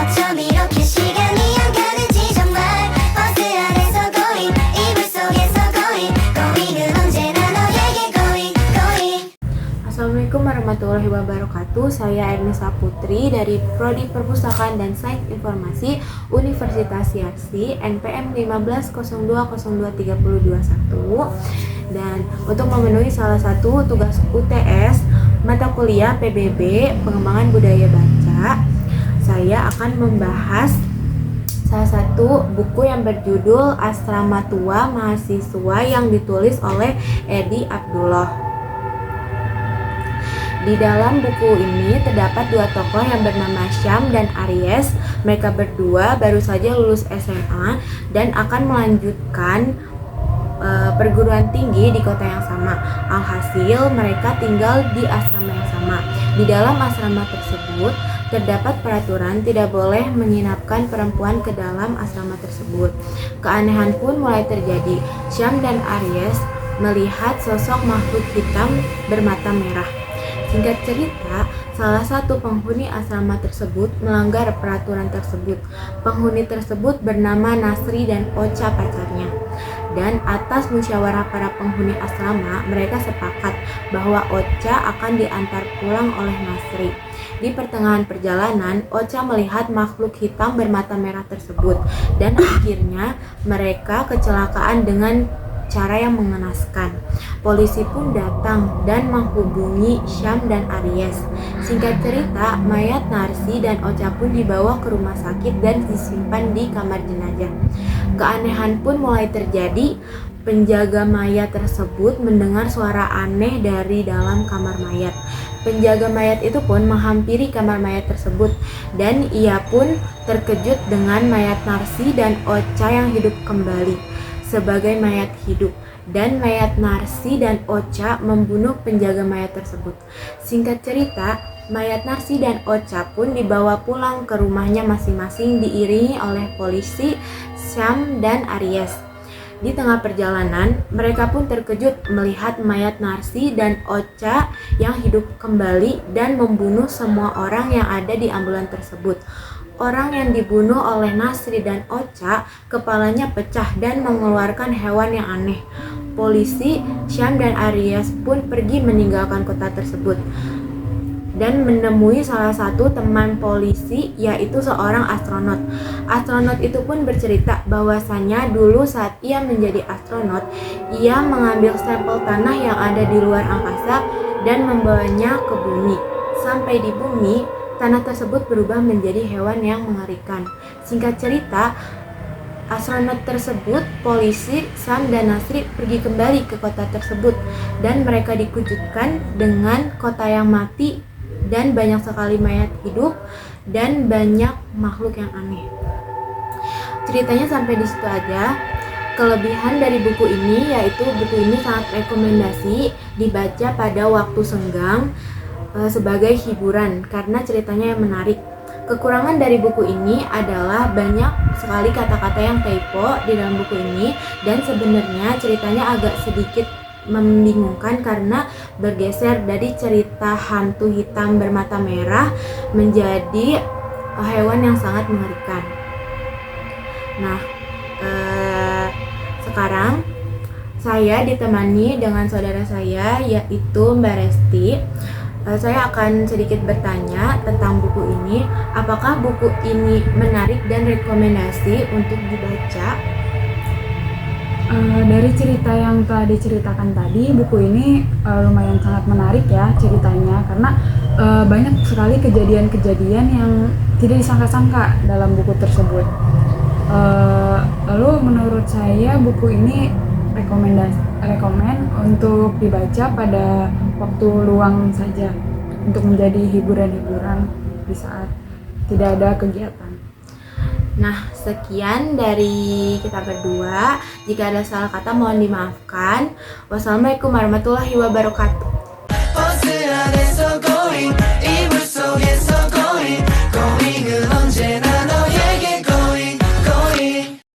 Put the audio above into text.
어쩜 이렇게 시간이 안 가는지 정말 버스 안에서 going 이불 속에서 going은 언제나 너에게 going. Assalamualaikum warahmatullahi wabarakatuh. Saya Ernesa Putri dari Prodi Perpustakaan dan Sains Informasi Universitas Yarsi NPM 1502023021. Dan untuk memenuhi salah satu tugas UTS mata kuliah PBB Pengembangan Budaya Baca, saya akan membahas salah satu buku yang berjudul Asrama Tua Mahasiswa yang ditulis oleh Edi Abdullah. Di dalam buku ini terdapat dua tokoh yang bernama Syam dan Aries. Mereka berdua baru saja lulus SMA dan akan melanjutkan perguruan tinggi di kota yang sama. Alhasil mereka tinggal di asrama yang sama. Di dalam asrama tersebut terdapat peraturan tidak boleh menginapkan perempuan ke dalam asrama tersebut. Keanehan pun mulai terjadi. Syam dan Aries melihat sosok makhluk hitam bermata merah. Singkat cerita, salah satu penghuni asrama tersebut melanggar peraturan tersebut. Penghuni tersebut bernama Nasri dan Ocha pacarnya. Dan atas musyawarah para penghuni asrama, mereka sepakat bahwa Ocha akan diantar pulang oleh Nasri. Di pertengahan perjalanan, Ocha melihat makhluk hitam bermata merah tersebut dan akhirnya mereka kecelakaan dengan cara yang mengenaskan. Polisi pun datang dan menghubungi Syam dan Aries. Singkat cerita, mayat Narsi dan Ocha pun dibawa ke rumah sakit dan disimpan di kamar jenazah. Keanehan pun mulai terjadi. Penjaga mayat tersebut mendengar suara aneh dari dalam kamar mayat. Penjaga mayat itu pun menghampiri kamar mayat tersebut dan ia pun terkejut dengan mayat Narsi dan Ocha yang hidup kembali sebagai mayat hidup, dan mayat Narsi dan Ocha membunuh penjaga mayat tersebut. Singkat cerita, mayat Narsi dan Ocha pun dibawa pulang ke rumahnya masing-masing diiringi oleh polisi, Syam dan Aries. Di tengah perjalanan, mereka pun terkejut melihat mayat Narsi dan Ocha yang hidup kembali dan membunuh semua orang yang ada di ambulan tersebut. Orang yang dibunuh oleh Nasri dan Ocha, kepalanya pecah dan mengeluarkan hewan yang aneh. Polisi, Syam dan Aries pun pergi meninggalkan kota tersebut dan menemui salah satu teman polisi, yaitu seorang astronot. Astronot itu pun bercerita bahwasanya dulu saat ia menjadi astronot, ia mengambil sampel tanah yang ada di luar angkasa dan membawanya ke bumi. Sampai di bumi, tanah tersebut berubah menjadi hewan yang mengerikan. Singkat cerita, astronot tersebut, polisi, Syam dan Nasri pergi kembali ke kota tersebut dan mereka dikejutkan dengan kota yang mati dan banyak sekali mayat hidup dan banyak makhluk yang aneh. Ceritanya sampai di situ aja. Kelebihan dari buku ini yaitu buku ini sangat rekomendasi dibaca pada waktu senggang sebagai hiburan karena ceritanya yang menarik. Kekurangan dari buku ini adalah banyak sekali kata-kata yang typo di dalam buku ini dan sebenarnya ceritanya agak sedikit membingungkan karena bergeser dari cerita hantu hitam bermata merah menjadi hewan yang sangat mengerikan. Nah, sekarang saya ditemani dengan saudara saya yaitu Mbak Resti. Saya akan sedikit bertanya tentang buku ini. Apakah buku ini menarik dan rekomendasi untuk dibaca? Dari cerita yang telah diceritakan tadi, buku ini lumayan sangat menarik ya ceritanya, karena banyak sekali kejadian-kejadian yang tidak disangka-sangka dalam buku tersebut. Lalu menurut saya buku ini rekomen untuk dibaca pada waktu luang saja, untuk menjadi hiburan-hiburan di saat tidak ada kegiatan. Nah, sekian dari kita berdua. Jika ada salah kata mohon dimaafkan. Wassalamualaikum warahmatullahi wabarakatuh.